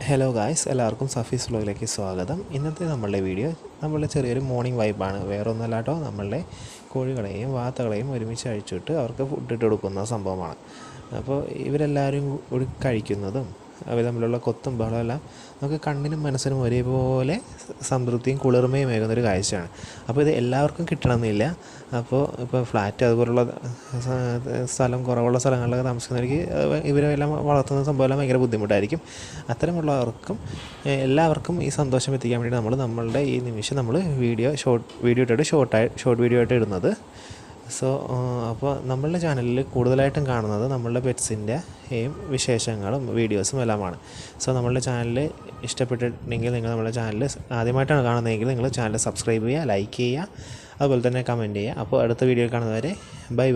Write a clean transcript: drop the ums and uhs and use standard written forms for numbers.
Hello guys, എല്ലാവർക്കും സഫീസ് വ്ലോഗിലേക്ക് സ്വാഗതം. ഇന്നത്തെ നമ്മളുടെ വീഡിയോ നമ്മളുടെ ചെറിയൊരു മോർണിംഗ് വൈബാണ്. വേറെ ഒന്നല്ല കേട്ടോ, നമ്മളുടെ കോഴികളെയും വാത്തകളെയും ഒരുമിച്ച് അഴിച്ചിട്ട് അവർക്ക് ഫുഡ് ഇട്ട് കൊടുക്കുന്ന സംഭവമാണ്. അപ്പോൾ ഇവരെല്ലാവരും കൂടി കഴിക്കുന്നതും അവർ തമ്മിലുള്ള കൊത്തും ബഹളമെല്ലാം നമുക്ക് കണ്ണിനും മനസ്സിനും ഒരേപോലെ സംതൃപ്തിയും കുളിർമയും ഏകുന്നൊരു കാഴ്ചയാണ്. അപ്പോൾ ഇത് എല്ലാവർക്കും കിട്ടണമെന്നില്ല. ഇപ്പോൾ ഫ്ലാറ്റ് അതുപോലുള്ള സ്ഥലം കുറവുള്ള സ്ഥലങ്ങളിലൊക്കെ താമസിക്കുന്നവർക്ക് ഇവരെല്ലാം വളർത്തുന്ന സംഭവമെല്ലാം ഭയങ്കര ബുദ്ധിമുട്ടായിരിക്കും. അത്തരമുള്ളവർക്കും എല്ലാവർക്കും ഈ സന്തോഷം എത്തിക്കാൻ വേണ്ടി നമ്മളുടെ ഈ നിമിഷം നമ്മൾ വീഡിയോ ഇട്ടിട്ട് ഷോർട്ട് വീഡിയോ ആയിട്ട് ഇടുന്നത്. അപ്പോൾ നമ്മളുടെ ചാനലിൽ കൂടുതലായിട്ടും കാണുന്നത് നമ്മളുടെ പെറ്റ്സിൻ്റെയും വിശേഷങ്ങളും വീഡിയോസും എല്ലാമാണ്. നമ്മളുടെ ചാനൽ ഇഷ്ടപ്പെട്ടിട്ടുണ്ടെങ്കിൽ നിങ്ങൾ നമ്മുടെ ചാനൽ ആദ്യമായിട്ടാണ് കാണുന്നതെങ്കിൽ നിങ്ങൾ ചാനൽ സബ്സ്ക്രൈബ് ചെയ്യുക, ലൈക്ക് ചെയ്യുക, അതുപോലെ തന്നെ കമൻറ്റ് ചെയ്യുക. അപ്പോൾ അടുത്ത വീഡിയോയിൽ കാണുന്നവരെ ബൈ.